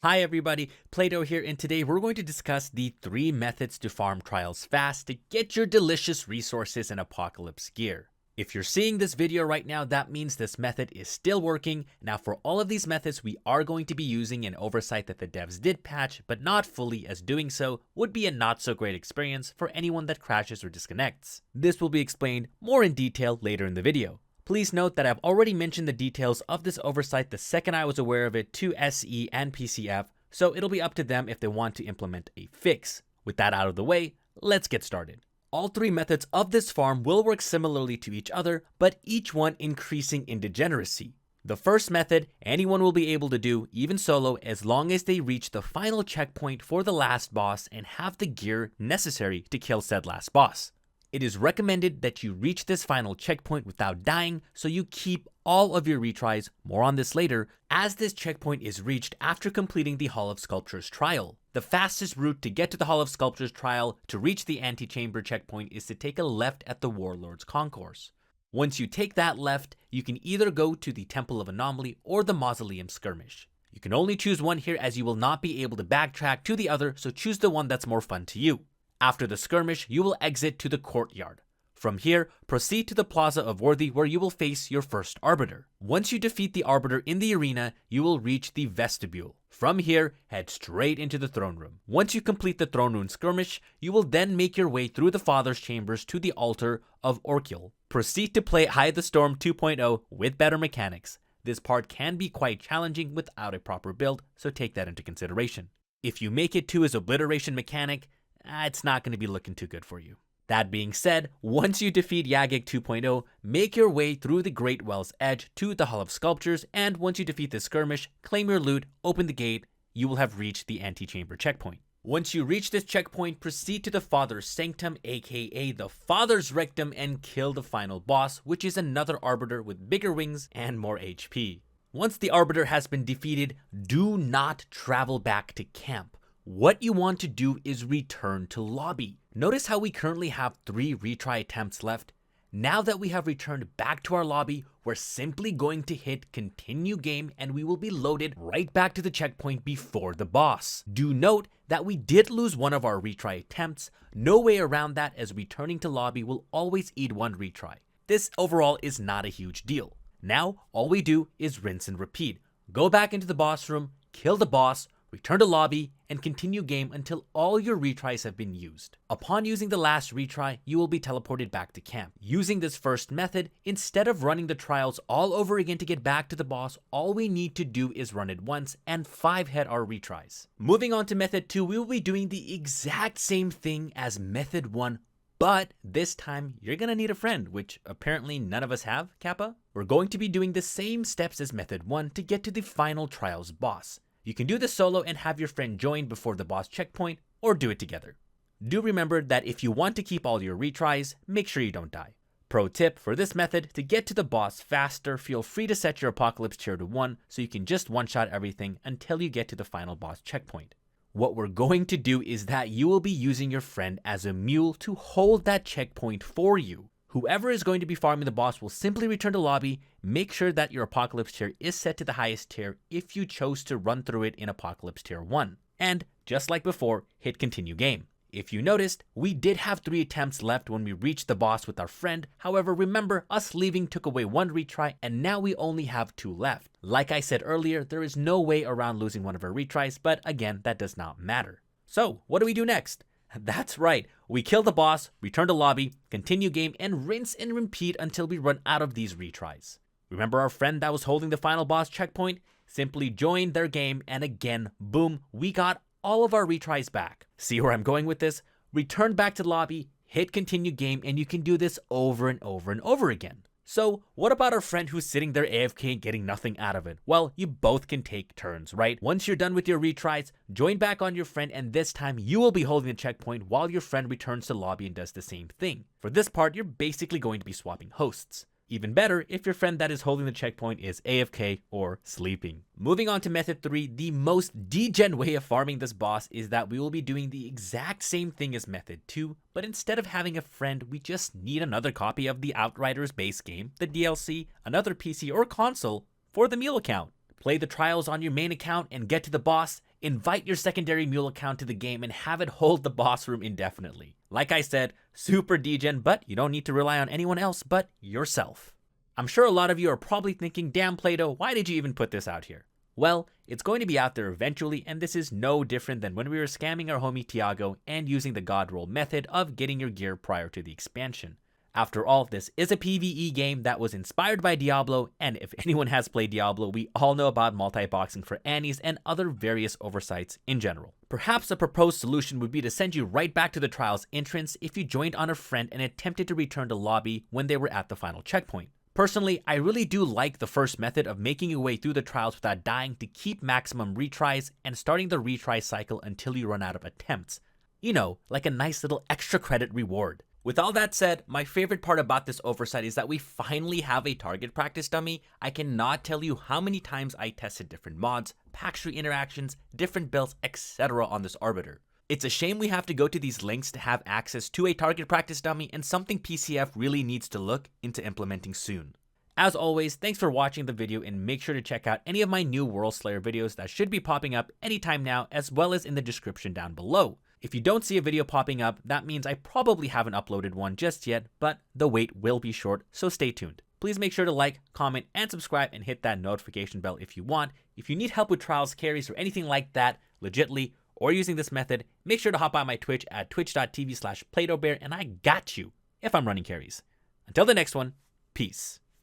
Hi everybody, Plato here, and today we're going to discuss the 3 methods to farm trials fast to get your delicious resources in Apocalypse gear. If you're seeing this video right now, that means this method is still working. Now for all of these methods, we are going to be using an oversight that the devs did patch, but not fully, as doing so would be a not so great experience for anyone that crashes or disconnects. This will be explained more in detail later in the video. Please note that I've already mentioned the details of this oversight the second I was aware of it to SE and PCF, so it'll be up to them if they want to implement a fix. With that out of the way, let's get started. All 3 methods of this farm will work similarly to each other, but each one increasing in degeneracy. The first method, anyone will be able to do, even solo, as long as they reach the final checkpoint for the last boss and have the gear necessary to kill said last boss. It is recommended that you reach this final checkpoint without dying, so you keep all of your retries, more on this later, as this checkpoint is reached after completing the Hall of Sculptures trial. The fastest route to get to the Hall of Sculptures trial to reach the antechamber checkpoint is to take a left at the Warlord's Concourse. Once you take that left, you can either go to the Temple of Anomaly or the Mausoleum Skirmish. You can only choose one here as you will not be able to backtrack to the other, so choose the one that's more fun to you. After the skirmish, you will exit to the courtyard. From here, proceed to the Plaza of Worthy where you will face your first Arbiter. Once you defeat the Arbiter in the arena, you will reach the vestibule. From here, head straight into the throne room. Once you complete the throne room skirmish, you will then make your way through the Father's Chambers to the altar of Orkil. Proceed to play Hide the Storm 2.0 with better mechanics. This part can be quite challenging without a proper build, so take that into consideration. If you make it to his obliteration mechanic, it's not going to be looking too good for you. That being said, once you defeat Yagig 2.0, make your way through the Great Well's Edge to the Hall of Sculptures, and once you defeat the skirmish, claim your loot, open the gate, you will have reached the antechamber checkpoint. Once you reach this checkpoint, proceed to the Father's Sanctum, aka the Father's Rectum, and kill the final boss, which is another Arbiter with bigger wings and more HP. Once the Arbiter has been defeated, do not travel back to camp. What you want to do is return to lobby. Notice how we currently have 3 retry attempts left. Now that we have returned back to our lobby, we're simply going to hit continue game and we will be loaded right back to the checkpoint before the boss. Do note that we did lose one of our retry attempts. No way around that, as returning to lobby will always eat 1 retry. This overall is not a huge deal. Now all we do is rinse and repeat. Go back into the boss room, kill the boss, return to lobby, and continue game until all your retries have been used. Upon using the last retry, you will be teleported back to camp. Using this first method, instead of running the trials all over again to get back to the boss, all we need to do is run it once and 5 head our retries. Moving on to method 2, we will be doing the exact same thing as method 1, but this time you're gonna need a friend, which apparently none of us have, Kappa. We're going to be doing the same steps as method 1 to get to the final trials boss. You can do this solo and have your friend join before the boss checkpoint, or do it together. Do remember that if you want to keep all your retries, make sure you don't die. Pro tip for this method: to get to the boss faster, feel free to set your Apocalypse tier to 1 so you can just one-shot everything until you get to the final boss checkpoint. What we're going to do is that you will be using your friend as a mule to hold that checkpoint for you. Whoever is going to be farming the boss will simply return to lobby. Make sure that your Apocalypse tier is set to the highest tier if you chose to run through it in Apocalypse tier 1. And, just like before, hit continue game. If you noticed, we did have 3 attempts left when we reached the boss with our friend. However, remember, us leaving took away 1 retry, and now we only have 2 left. Like I said earlier, there is no way around losing one of our retries, but again, that does not matter. So, what do we do next? That's right, we kill the boss, return to lobby, continue game, and rinse and repeat until we run out of these retries. Remember our friend that was holding the final boss checkpoint? Simply join their game, and again, boom, we got all of our retries back. See where I'm going with this? Return back to the lobby, hit continue game, and you can do this over and over and over again. So what about our friend who's sitting there AFK and getting nothing out of it? Well, you both can take turns, right? Once you're done with your retries, join back on your friend, and this time you will be holding the checkpoint while your friend returns to lobby and does the same thing. For this part, you're basically going to be swapping hosts. Even better if your friend that is holding the checkpoint is AFK or sleeping. Moving on to method 3, the most degen way of farming this boss is that we will be doing the exact same thing as method 2, but instead of having a friend, we just need another copy of the Outriders base game, the DLC, another PC or console for the meal account. play the trials on your main account and get to the boss, invite your secondary mule account to the game and have it hold the boss room indefinitely. Like I said, super degen, but you don't need to rely on anyone else but yourself. I'm sure a lot of you are probably thinking, damn Plato, why did you even put this out here? Well, it's going to be out there eventually, and this is no different than when we were scamming our homie Tiago and using the god roll method of getting your gear prior to the expansion. After all, this is a PvE game that was inspired by Diablo, and if anyone has played Diablo, we all know about multi-boxing for Annies and other various oversights in general. Perhaps a proposed solution would be to send you right back to the trials entrance if you joined on a friend and attempted to return to lobby when they were at the final checkpoint. Personally, I really do like the first method of making your way through the trials without dying to keep maximum retries and starting the retry cycle until you run out of attempts. You know, like a nice little extra credit reward. With all that said, my favorite part about this oversight is that we finally have a target practice dummy. I cannot tell you how many times I tested different mods, pack tree interactions, different builds, etc. on this arbiter. It's a shame we have to go to these links to have access to a target practice dummy, and something PCF really needs to look into implementing soon. As always, thanks for watching the video, and make sure to check out any of my new Worldslayer videos that should be popping up anytime now, as well as in the description down below. If you don't see a video popping up, that means I probably haven't uploaded one just yet, but the wait will be short, so stay tuned. Please make sure to like, comment, and subscribe, and hit that notification bell if you want. If you need help with trials, carries, or anything like that, legitly, or using this method, make sure to hop on my Twitch at twitch.tv/PlatoBear, and I got you if I'm running carries. Until the next one, peace.